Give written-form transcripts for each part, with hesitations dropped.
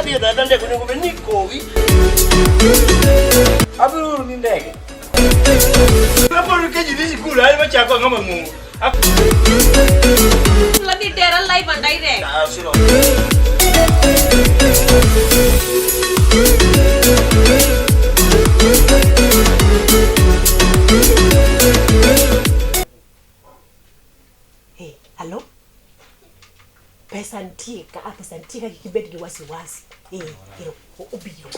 dia dan dia kuno beniko wi. Aburu ni ndege. Apa lu keji di sekolah ai baca aku ngamamu. Lagi teral lai bandai re. Ah, sino. Hey, hello? Pesa ntika kikibedi wasiwasi. Hilo ubiro.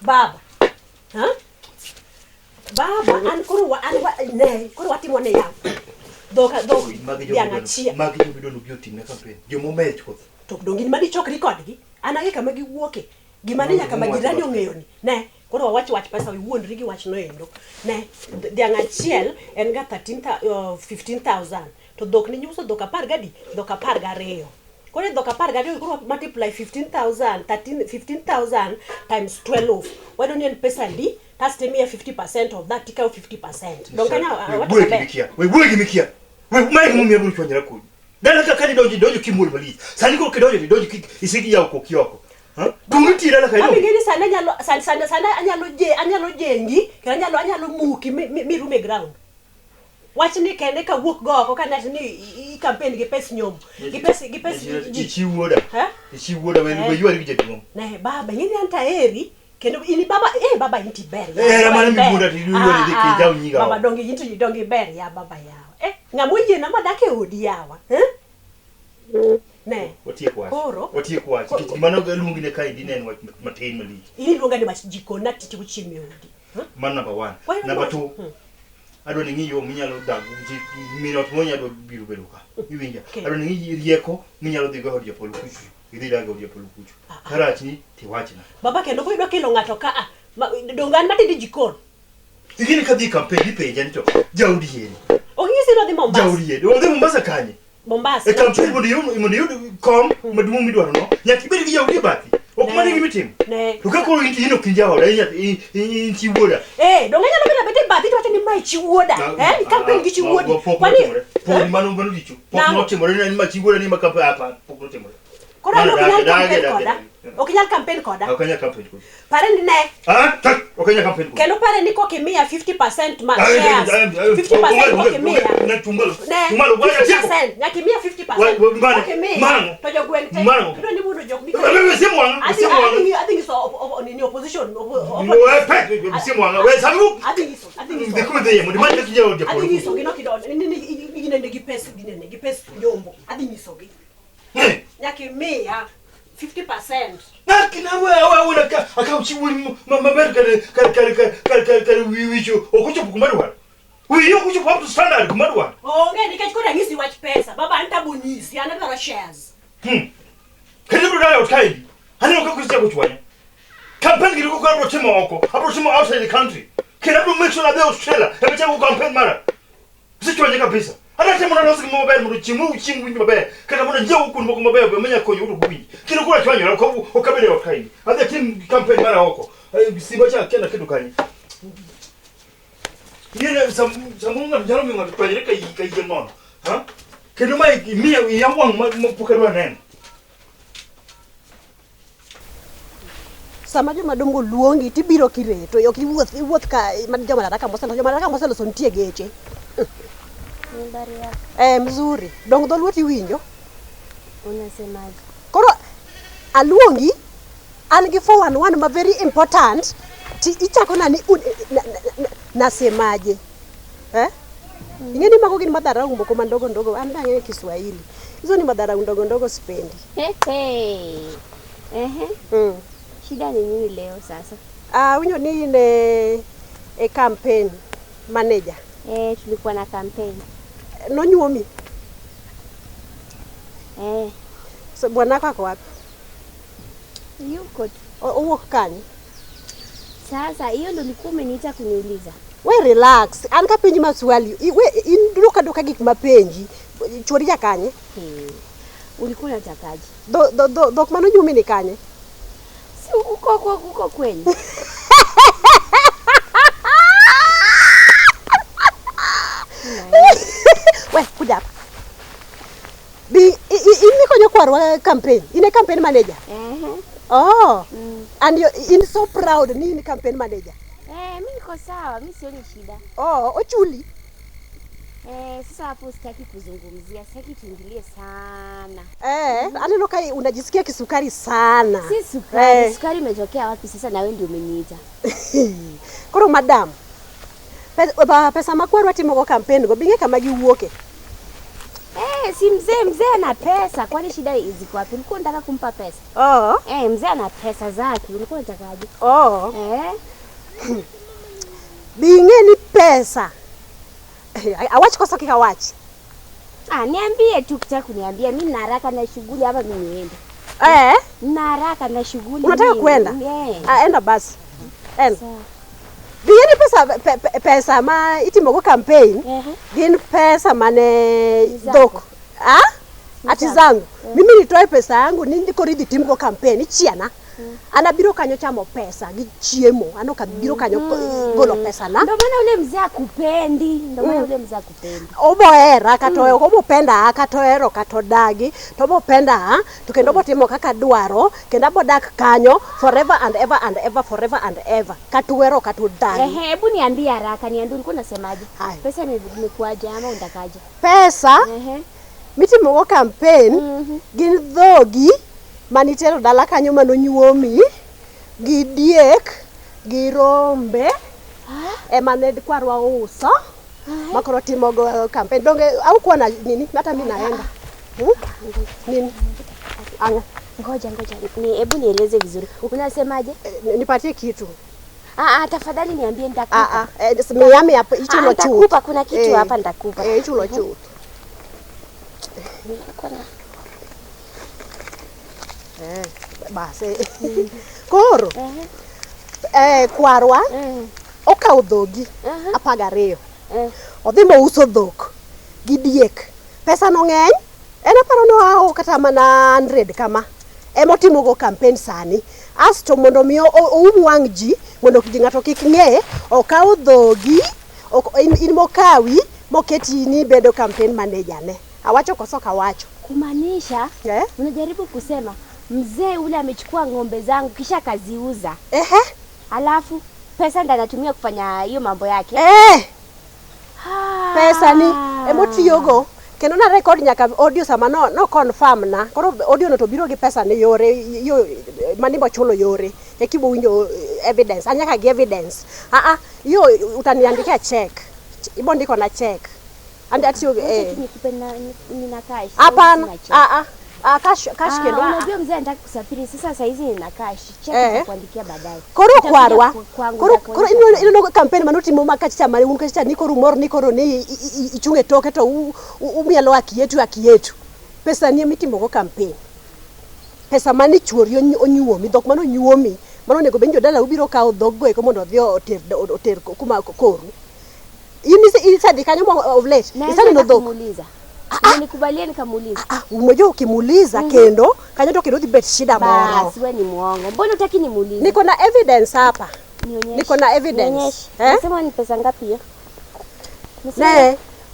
Baba. Huh? Baba, kuru wati mwane yangu. Doka yangachia. Magi bidonu beauty na campaign. Jo moment ko. To dongini madi chok record gi. Anage kama giwuoke. Gimane nyaka majirani ongeyoni. Ne, koro wach pesa wiwuondri gi wach no endo. Ne, yangachiel en ga 15,000. To dok ni nyuso dok 10 gadi, dok 12. Kore dok 10 gadi koro multiply 15,000 times 12. Why don't you pesa ndi? That's the mere 50% of that, tika 50%. Don't kanya what we mikia. We mai mumia bulu chonyera ku. Dala ka kadi dojo kimuli bali. Sani ko kidojo isigi ya uko kioko. Ha? Dumiti dala ka Abi ngeni sana anyalo jengi, anyalo muki mi rume ground. Watch ni kende ka work go ko kana ni campaign gi pes nyom. Gi pes chi woda. Ha? Chi woda we yuari gi jedum. Ne baba ngeni anta eri. Kendo ini baba baba inti beri. Mani mibunda ti yuari dike jaw nyiga. Baba dongi beri ya baba yao. Ngamuje na madake odi yawa. Ne. Otie kwa. Koro. Otie kwa. Kimano lungi ne kai dinen wat matin mali. Ini lunga ni majiko na titi kuchimi odi. Man number 1. Number 2. Ado ningi yo minyalo dagu minot monya do biru beluka. Iwinja. Ado ningi rieko minyalo digo hodi polo kuchu. Idi dago hodi polo kuchu. Karachi ti wachina. Baba kendo ko ido kilo ngato ka dongan mati di jikon. Igini kadhi campaign ipenja nito. Jaudi yeni. Ongisi no di Mombasa. Jaudi yeni. Ode Mombasa kanye. Mombasa. Campaign mo diyo kom madumu midwaro no. Nyaki bedi jaudi bati. Okumane gi mitim. Ne. Ukako ino kinjawa da inti woda. Donganya no bena beti bati to ni mai chi woda. Campaign gi chi wodi. Kwani po manu banu dichu. Po no temore ni ma chi woda ni makampa hapa. Po no temore. Kora no kinyal campaign koda. Okinyal campaign koda. Okanya campaign koda. Pare ni ne. Tak. Okanya campaign koda. Kendo pare ni ko kimia 50% ma shares. 50% ko kimia. Na tumbalo. Tumbalo waya chiko. Na kimia 50%. Okay, man. To your gwen. Man. Don't you want to joke me? Wewe si mwana. I think it's in opposition. Wewe peke si mwana. Wewe sabu. I think it's. Ndikude yemo. Ndimanje kijao de I think it's okay. No kido. Nini gipes yombo. I think it's okay. Nyakimia 50%. Na kina wewe unaka akauchiwuli mamerika kale wiwicho okucho kumadwa. Wiyo kucho kwa standard kumadwa. Ngeni kachikora ngisi watch pesa. Baba antabonyisi anataka shares. Kadi brother utkaidi. Hani ukakusitia kuchwanya. Campaign gili kwa rochema wako. Approaching outside the country. Kina do make sure that they Australia. Emecha ku campaign mara. Sichwanya kabisa. Hata temo na nosi mobile mu chimu winyi mobile. Kana mona je huko ndimo mobile bamenya ko yudu kubi. Kino kula chwanya ko okabele utkaidi. Hata team campaign mara wako. Simba cha kenda kitu kanye. Yeye samunga njaro minga twajireka yikaije nono. Ha? Kendo mai mia yawang mapukarwa nene. Sama joma dongo luongi tibiro kireto yo kiwuoth ka joma nataka moselo sontie geche. Mzuri. Dongo doluoti winjo. Unasemaje? Koro aluongi an gi 411 ma very important ichako nani nasemaje. Ingeni mago gini madharau mboko mandogo an dange Kiswahili. Hizo ni madharau ndogo sipendi. Shida ni nini leo sasa? Winyo ni ne campaign manager. Tulikuwa na campaign. No nyuomi. So bwana wako wapi? Yuko. Uwok kani? Sasa hiyo ndio ulikuwa umeniita kuniuliza. We relax. An ka penji maswali. We induka gik mapenji. Chori ya kanye? Ulikuwa unatakaje? Dok mano nyumi ni kanye? Si uko kweli. We kuja. Bi ini konyo kwarwa campaign. In a campaign manager. Oh. And you in so proud ni campaign manager. Mimi niko sawa, mimi sioni shida. Oh, ochuli. Sasa hapo sitaki kuzungumzia, sitaki tuingilie sana. Aneno kai unajisikia kisukari sana. Si sukari, sukari imetokea wapi sasa na wewe ndio umeniita? Koro madam. Pesa makwaru atimo campaign go binge kama giwuoke. Si mzee ana pesa. Kwani shida ziko wapi? Ulikuwa unataka kumpa pesa? Mzee ana pesa zake. Ulikuwa unatakaje? Binge ni pesa. Awachi kosa kikawachi. Niambie tu kitaka kuniambia. Mimi nina haraka na shughuli hapa mimi niende. Nina haraka na shughuli. Unataka kwenda? Enda basi. Enda. Binge ni pesa ma itimo go campaign. Gin pesa mane doko. Ati zangu. Mimi nitoe pesa yangu niko ridhi timu go campaign ichiana. Anabiro kanyo chamo pesa gi chiemo anoka biro kanyo golo pesa na ndio maana ule mzee akupendi oboera katoyo komupenda akatoero katodagi tomopenda to kendo botimo kaka dwaro kenda bodak kanyo forever and ever katuwero katudagi. Hebu niambie haraka niambie ulikuwa unasemaje? Pesa nimekuaje ama undakaje? Pesa mitimo go campaign gin dhogi manitero dala kanyo manonyuomi gi diek gi rombe maned kwarwa uso makoro timo go campaign donge au kuwa na nini hata mimi naenda nini ngoja hebu nieleze vizuri unasemaje? Nipatie kitu tafadhali niambie nitakupa miami hapo hicho lo chu nitakupa kuna kitu hapa nitakupa hicho lo chu base koro kwarwa okaw dhogi apagareyo odhimo uso dhok gi diek pesa no ng'eny aparo no kata mana 100 kama emotimo go campaign sani asto mondo mi wang ji mondo ng'ato kik ng'e okaw dhogi in mokawi moketi ni bedo campaign manager ne awacho koso kawacho kumaanisha unajaribu kusema mzee ule amechukua ng'ombe zangu kisha kaziuza. Alafu pesa ndo anatumia kufanya hiyo mambo yake. Pesa ni emotiyogo kendo na record nyaka audio sama no confirm na koro audio no to biro gi pesa ne yore yo manimbo chulo yore ekibo winjo evidence anyaka gi evidence yo utaniandikia check ibondiko na check and ati nikipenda nina cash. Hapana cash kendo unajua mzee anataka kusafiri sasa hizi nina cash check kuandikia baadaye koro kwarwa koro ino campaign manoti mama kacha mari unkacha niko rumor niko ni ichunge toke to umielo akietu pesa ni mitimo go campaign pesa mani chuori onyuomi dhok mano nyuomi mano nego benjo dala ubiro kawo dhok go mondo odhi oter kuma koru ini sadi kanyo of late isani no dhok nikubalie nikamuuliza. Umoja ukimuuliza kendo kanyo to kendo dhibet shida moro. Basi wewe ni muongo. Mbona utaki nimuulize? Niko na evidence hapa. Nionyeshe. Niko na evidence. Nasema ni pesa ngapi hiyo?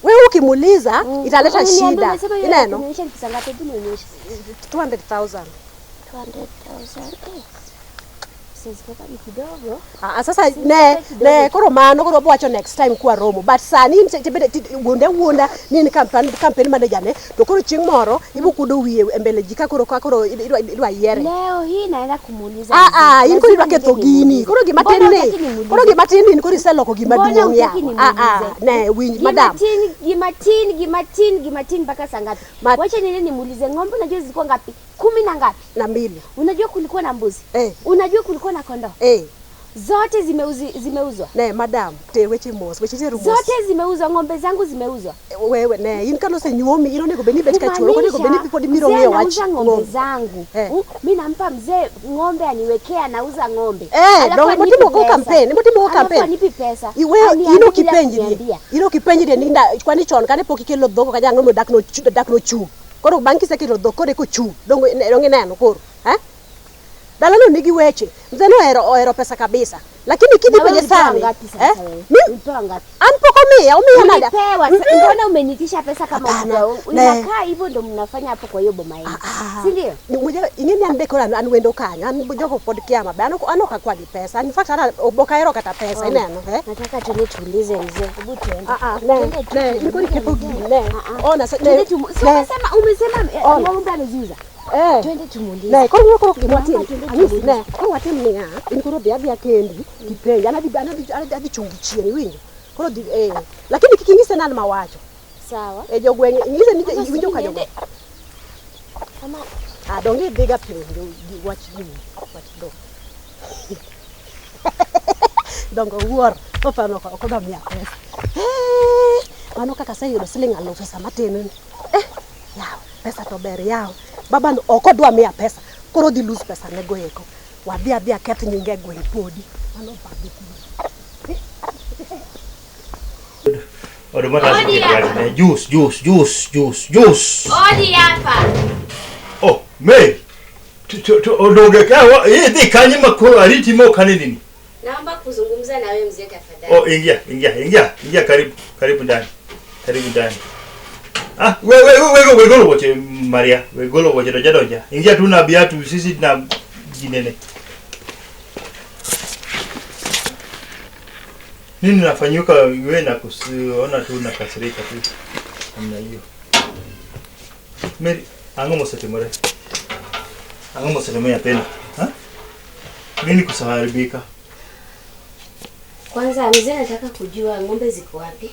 Wewe ukimuuliza italeta shida. Neno. Nionyeshe ni pesa ngapi? Nionyeshe. 200,000. 200,000. Sasa ni kidogo. Sasa koro mano koro bwacho next time kwa romo but sani wunda nini campaign manager ne to koro chieng moro ibu kudo wiye mbele jika koro idwa yere leo hii naenda kumuuliza in koro idwa ketho gini koro gimatin ni koro iseloko gimaduong ya ne winj madam gimatin mpaka saa ngapi? Wacha nini nimuulize ng'ombe unajua zilikuwa ngapi? 10 na ngapi? Na 2. Unajua kulikuwa na mbuzi? Unajua kulikuwa na kondoo? Zote zimeuzwa. Madam, weche mos, weche rumos. Zote zimeuzwa, ng'ombe zangu zimeuzwa. Wewe in kano se nyuomi ino nego beni betika chuo, nego beni people miro ng'e wach ng'ombe zangu. Mimi nampa mzee ng'ombe aniwekea nauza ng'ombe. Ndio mtimo go campaign, Anipi pesa. Ino kipenji ninda kwani chon kane pokikelo dhoko kanya ng'ombe dak no chu. Koro banki sekiro dhoko ko chu. Dongo neno koro. Dalano nigi weche. Mzee no ero pesa kabisa. Lakini kidi kwenye sahani. Ulitoa ngapi? Anpokomea, umia nada. Mbona umenitisha pesa kama unakaa hivyo ndo mnafanya hapo kwa hiyo boma yenu? Si ndio? Ngoja ingine andekora anwendo kanya, anbujogo podkia mabano anoka kwa di pesa. In fact ana obokaero kata pesa ineno, Nataka tuulize mzee. Hebu tuende. Niko nikepogi. Ona umesema ng'ombe ameziuza. Twende tumuulize. Na kwa hiyo kwa kimwati. Na kwa wati mninga, inkoro bia kendi, kipe, ana chungichie ni wingi. Kwa lakini kikingise nani mawacho. Sawa. Jogwenge ingise nije winjo kajogo. Kama donge bigger play watch do. Dongo war papa no ko da mia pesa. Mano kaka sai yo siling alo pesa matene. Yao pesa to ber yao. Baba no okodwa mia pesa. Koro di lose pesa nego eko. Wabia ket nyinge gwen podi. Mano babu. Juice. Odi hapa. Oh, Mary. Odoge kawa, hivi kanyima kwa aliti mo kanini. Naomba kuzungumza na wewe mzee tafadhali. Oh, ingia karibu ndani. Wewe golo wote Maria, wewe golo wote doja. Ingia tu na biatu sisi na jinene. Nini nafanyuka wewe na kusiona tu na kasirika tu. Namna hiyo. Mary, angomo setemea tena. Nini kusaharibika? Kwanza mzee nataka kujua ng'ombe ziko wapi?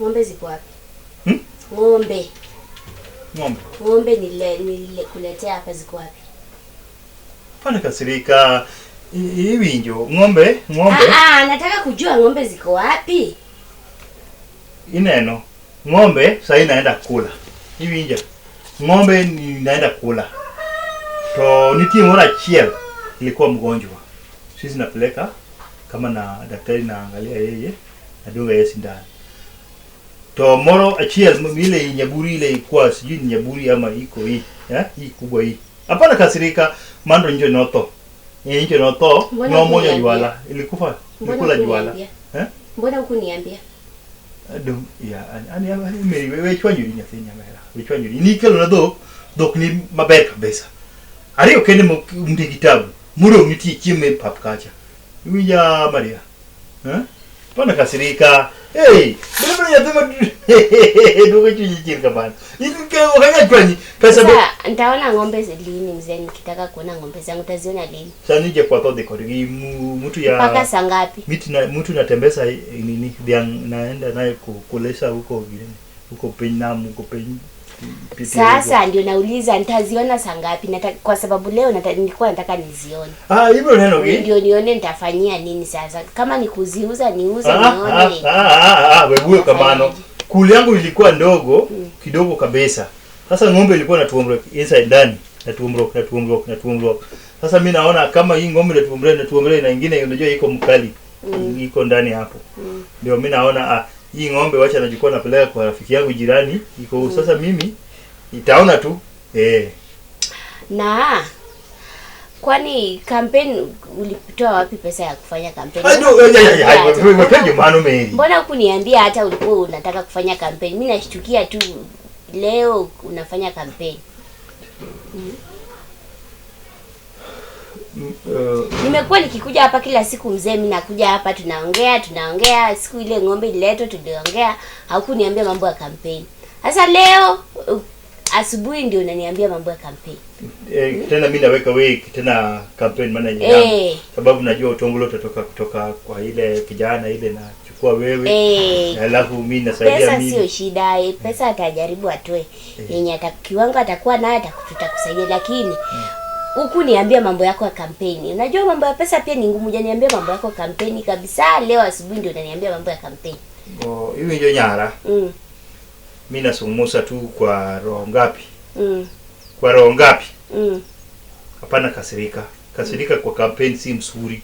Ng'ombe ziko wapi? Ng'ombe nilikuletea hapa ziko wapi? Pana kasirika. Hivi njo ng'ombe. Nataka kujua ng'ombe ziko wapi? Ineno. Ng'ombe sasa inaenda kula. Hivi nje. Ng'ombe inaenda kula. To nitie mora chiel ilikuwa mgonjwa. Sisi napeleka kama na daktari naangalia yeye nadunga yeye sindano. To moro achiel ile nyaburi ile ilikuwa sijui nyaburi ama iko hii, hii kubwa hii. Hapana kasirika mando nje noto. Nje noto ng'ombe ya juala ilikufa ilikula juala. Mbona hukuniambia? Ani wewe chwanyu ni nyathenya mera. Wewe chwanyu ni kelo na dok ni maber kabisa. Ariyo kende mti kitabu. Muro miti chime papkacha. Wija Maria. Pana kasirika. Bwana yatema ndio kichirika bana. Ikikao hanya chwanyi pesa nitaona ng'ombe lini mzee nikitaka kuona ng'ombe zangu taziona lini? Sasa nije kwa todi kwa mtu ya mpaka saa ngapi? Mtu natembeza nini naenda naye kulesa huko gileni. Huko penyamu huko penyi. Sasa ndio nauliza nitaziona saa ngapi? Kwa sababu leo nilikuwa nataka nizione. Hivyo neno gani? Ndio nione nitafanyia nini sasa. Kama ni kuziuza niuze nione. Wewe kamano. Kuli yangu ilikuwa ndogo kidogo kabisa. Sasa ng'ombe ilikuwa natuomba inside ndani. Natuomba. Sasa mimi naona kama hii ng'ombe natuomba na nyingine unajua iko mkali. Iko ndani hapo. Ndio mimi naona hii ng'ombe wacha najikuwa napeleka kwa rafiki yangu jirani iko sasa mimi itaona tu na kwani campaign ulitoa wapi pesa ya kufanya campaign? Wewe maana Mary, mbona hukuniambia hata ulikuwa unataka kufanya campaign? Mimi nashtukia tu leo unafanya campaign. Nimekuwa nikikuja hapa kila siku mzee, mimi nakuja hapa tunaongea, siku ile ng'ombe ileto tuliongea, haukuniambia mambo ya campaign. Sasa leo asubuhi ndio unaniambia mambo ya campaign. Tena mimi naweka wewe tena campaign manager sababu najua utongolo kutoka kwa ile kijana ile na chukua wewe. Alafu mimi nasaidia mimi. Pesa sio shida, pesa atajaribu atoe. Yenye kiwango atakuwa nayo tutakusaidia, lakini huku niambia mambo yako ya kampeni. Unajua mambo ya pesa pia ni ngumu. Hujaniambia mambo yako ya kampeni kabisa. Leo asubuhi ndio unaniambia mambo ya kampeni. Hivi ndio nyara. Mimi nasungumusa tu kwa roho ngapi? Kwa roho ngapi? Hapana kasirika. Kasirika kwa kampeni si mzuri.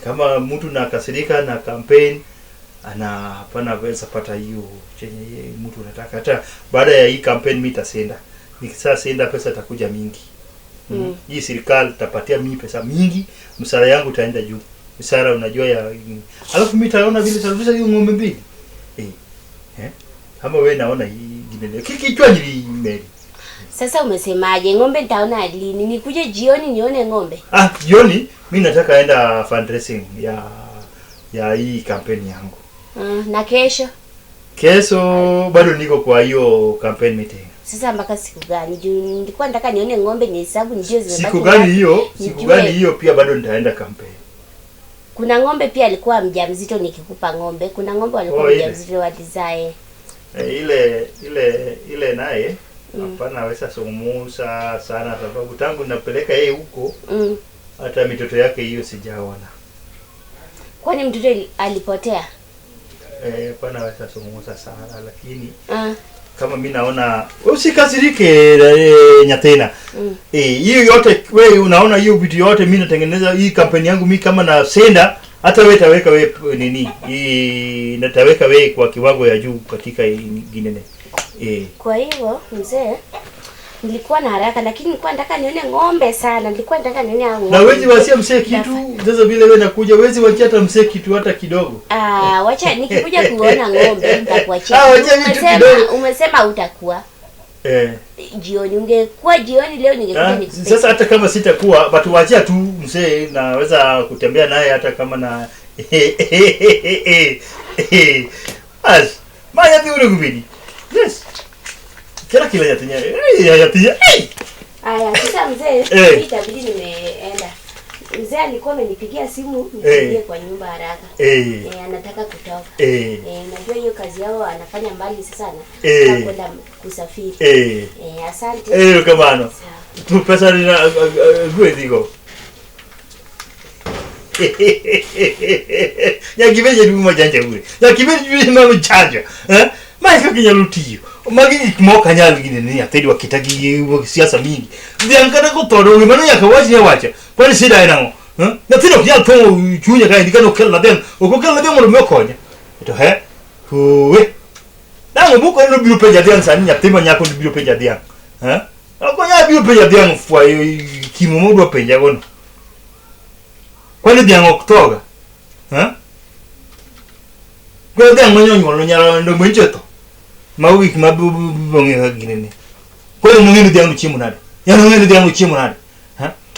Kama mtu na kasirika na kampeni hapana weza pata hiyo chenye mtu anataka. Hata baada ya hii kampeni mimi nitasenda. Nikisasa senda pesa itakuja mingi. Hii serikali tapatia mimi pesa mingi, msara yangu itaenda juu. Msara unajua ya alafu mimi taona vile tarudisha hiyo ng'ombe mbili. Kama wewe naona hii gine kichwa nyili meli. Sasa umesemaje? Ng'ombe nitaona lini? Nikuje jioni nione ng'ombe? Jioni mimi nataka enda fundraising ya hii kampeni yangu. Na kesho? Kesho bado niko kwa hiyo campaign meeting. Sasa mpaka siku gani? Nilikuwa nataka nione ng'ombe ni hesabu nijue zimebaki. Siku gani hiyo pia bado nitaenda campaign. Kuna ng'ombe pia alikuwa mjamzito nikikupa ng'ombe. Kuna ng'ombe walikuwa mjamzito wa design. Ile naye hapana aweza sumusa sana sababu tangu napeleka yeye huko hata mitoto yake hiyo sijaona. Kwani mtoto alipotea? Hapana aweza sumusa sana lakini kama mimi naona usikasirike Nyathina. Hiyo yote wewe unaona hiyo vitu yote mimi natengeneza hii kampeni yangu mimi kama na senda hata wewe taweka wewe nini? Nataweka wewe kwa kiwango ya juu katika ginene. Kwa hivyo mzee nilikuwa na haraka lakini nilikuwa nataka nione ng'ombe sana. Nilikuwa nataka nione ng'ombe. Na wewe wasia msee kitu sasa vile wewe nakuja wewe wacha hata msee kitu hata kidogo. Wacha nikikuja kuona ng'ombe nitakuachia. Umesema utakuwa. Jioni ungekuwa jioni leo ningekuja nikupe. Sasa hata kama sitakuwa but wacha tu msee naweza kutembea naye hata kama na Maya biure kubidi. Yes. Kila yatinya. Yatinya. Sasa mzee, itabidi nimeenda. Mzee alikuwa amenipigia simu nipigie kwa nyumba haraka. Anataka kutoka. Najua hiyo kazi yao anafanya mbali sasa na kwenda kusafiri. Asante. Kamano. Tu pesa ni gwedigo. Ya kibeje ndugu majanja ule. Ya kibeje mama chanja. Maika kinyalutiyo. Magi moka nyali gine ni atedi wakitagi siasa mingi. Ndiankana ko todo ngimano yakawaje wacha. Kwani sida ina ngo. Na tino kya to chunya kai ndikano kella den. Okokella den mo mekonya. To he. Huwe. Nango buko no biru peja den sani nyatima nyako biru peja den. Akonya biru peja den fwa kimomo do peja gono. Kwani den oktoga. Kwa den manyonyo lo nyala ndo mwencheto. Mawi kimabonge ginene. Kwani mwingine ndio chimu nani? Yana mwingine ndio chimu nani?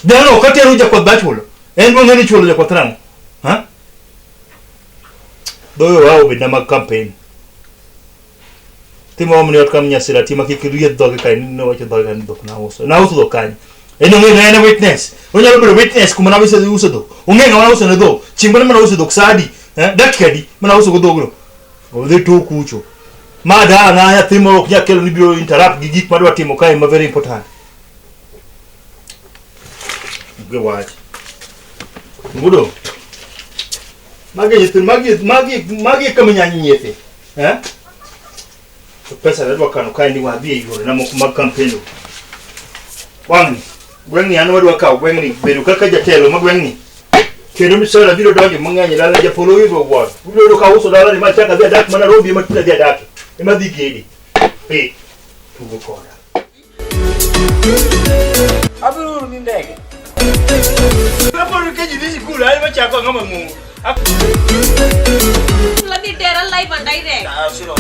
Ndio wakati aruja kwa bachulo. Ndio mwingine chulo kwa trango. Doyo wao bidama campaign. Timo mni otkamnya sira tima kikiruye doge kai no wacho doge kan dok na uso. Na uso dokani. Eno mwingine na witness. Onya lo witness kumana bise uso do. Ungenga wana uso na do. Chimbona mana uso dok sadi. Dakedi mana uso godogo. Ode to kucho. Mada na ya timo kya kelo ni bio interrupt gigik madwa timo kai ma very important. Ge watch. Ngudo. Magi kama nyanyi yete. Pesa ndio kanu kai ni wabi hiyo na mukuma campaign. Gwengi anu wadwa ka gwengi beru kaka jatelo magwengi. Kero misala biro doge manganya lala ja polo hizo bwana. Ule ka uso lala ni machaka vya dak mana robi matula vya dak. Imadhigedi. Tugo kona. Aburu ni ndege. Hapo rukeji disi kula hali machako ngama mungu. Lagi dera live andai re. Sino.